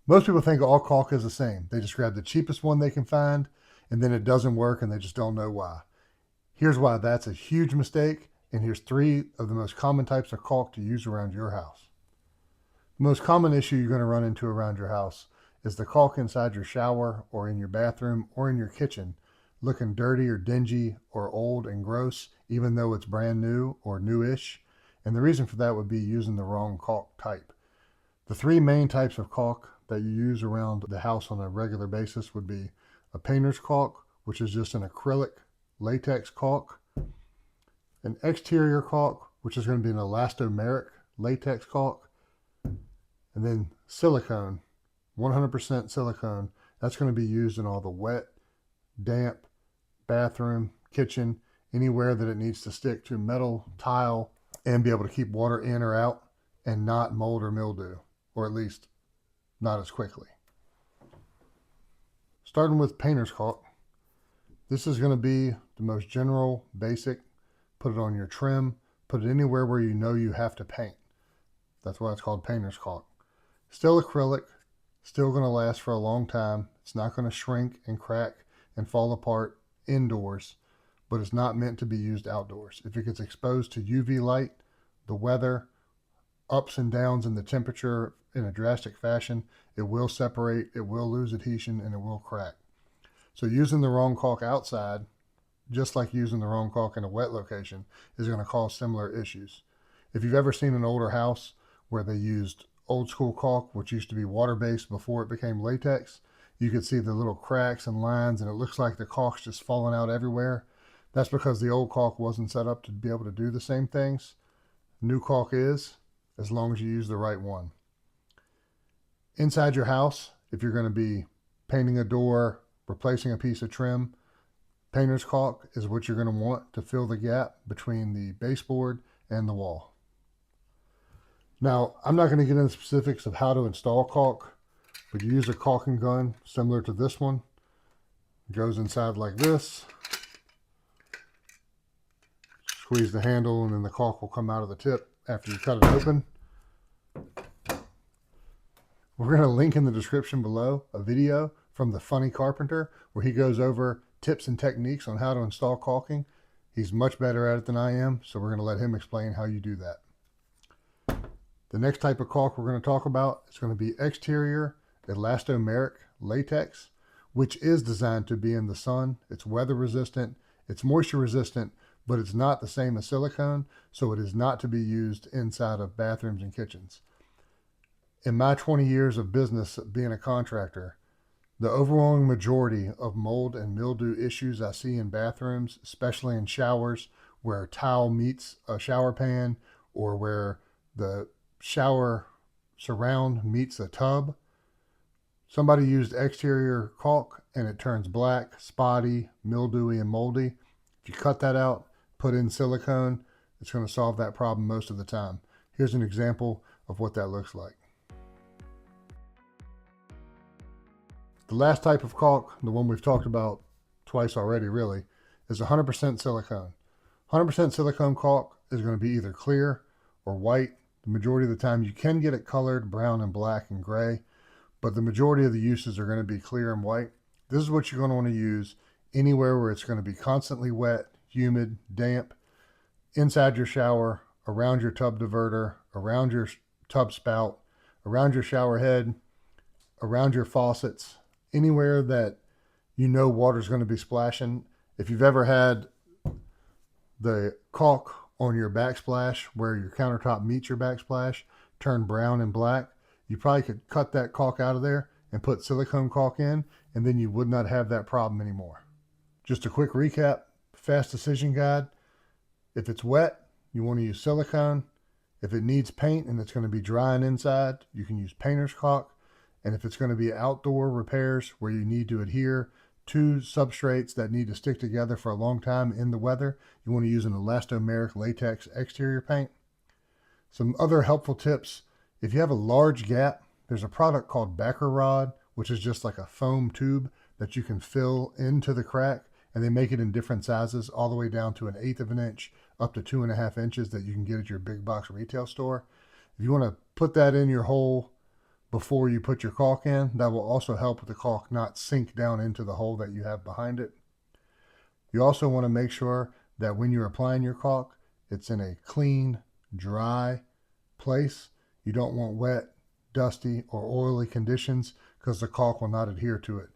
Most people think all caulk is the same. They just grab the cheapest one they can find, and then it doesn't work, and they just don't know why. Here's why that's a huge mistake, and here's 3 of the most common types of caulk to use around your house. The most common issue you're going to run into around your house is the caulk inside your shower or in your bathroom or in your kitchen looking dirty or dingy or old and gross, even though it's brand new or newish. And the reason for that would be using the wrong caulk type. The 3 main types of caulk that you use around the house on a regular basis would be a painter's caulk, which is just an acrylic latex caulk, an exterior caulk, which is going to be an elastomeric latex caulk, and then silicone, 100% silicone. That's going to be used in all the wet, damp, bathroom, kitchen, anywhere that it needs to stick to metal, tile, and be able to keep water in or out and not mold or mildew, or at least not as quickly. Starting with painter's caulk, this is going to be the most general, basic. Put it on your trim, put it anywhere where you know you have to paint. That's why it's called painter's caulk. Still acrylic, still going to last for a long time. It's not going to shrink and crack and fall apart indoors, but it's not meant to be used outdoors. If it gets exposed to UV light, the weather, ups and downs in the temperature in a drastic fashion, it will separate, it will lose adhesion, and it will crack. So using the wrong caulk outside, just like using the wrong caulk in a wet location, is going to cause similar issues. If you've ever seen an older house where they used old school caulk, which used to be water-based before it became latex, you could see the little cracks and lines, and it looks like the caulk's just falling out everywhere. That's because the old caulk wasn't set up to be able to do the same things. New caulk is, as long as you use the right one. Inside your house, if you're going to be painting a door, replacing a piece of trim, painter's caulk is what you're going to want to fill the gap between the baseboard and the wall. Now, I'm not going to get into specifics of how to install caulk, but you use a caulking gun similar to this one. It goes inside like this. Squeeze the handle and then the caulk will come out of the tip after you cut it open. We're going to link in the description below a video from the Funny Carpenter where he goes over tips and techniques on how to install caulking. He's much better at it than I am, so we're going to let him explain how you do that. The next type of caulk we're going to talk about is going to be exterior elastomeric latex, which is designed to be in the sun. It's weather resistant, it's moisture resistant, but it's not the same as silicone, so it is not to be used inside of bathrooms and kitchens. In my 20 years of business being a contractor, the overwhelming majority of mold and mildew issues I see in bathrooms, especially in showers where a towel meets a shower pan or where the shower surround meets a tub, somebody used exterior caulk and it turns black, spotty, mildewy, and moldy. If you cut that out, put in silicone, it's going to solve that problem most of the time. Here's an example of what that looks like. The last type of caulk, the one we've talked about twice already really, is 100% silicone. 100% silicone caulk is going to be either clear or white. The majority of the time you can get it colored brown and black and gray, but the majority of the uses are going to be clear and white. This is what you're going to want to use anywhere where it's going to be constantly wet, humid, damp, inside your shower, around your tub diverter, around your tub spout, around your shower head, around your faucets, anywhere that you know water's going to be splashing. If you've ever had the caulk on your backsplash where your countertop meets your backsplash turn brown and black, you probably could cut that caulk out of there and put silicone caulk in, and then you would not have that problem anymore. Just a quick recap, fast decision guide. If it's wet, you want to use silicone. If it needs paint and it's going to be drying inside, you can use painter's caulk. And if it's going to be outdoor repairs where you need to adhere to substrates that need to stick together for a long time in the weather, you want to use an elastomeric latex exterior paint. Some other helpful tips: if you have a large gap, there's a product called backer rod, which is just like a foam tube that you can fill into the crack, and they make it in different sizes, all the way down to 1/8 of an inch up to 2.5 inches that you can get at your big box retail store. If you want to put that in your hole before you put your caulk in. That will also help with the caulk not sink down into the hole that you have behind it. You also want to make sure that when you're applying your caulk, it's in a clean, dry place. You don't want wet, dusty, or oily conditions because the caulk will not adhere to it.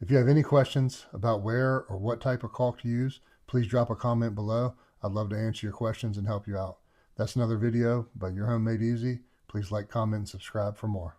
If you have any questions about where or what type of caulk to use, please drop a comment below. I'd love to answer your questions and help you out. That's another video by Your Home Made Easy. Please like, comment, and subscribe for more.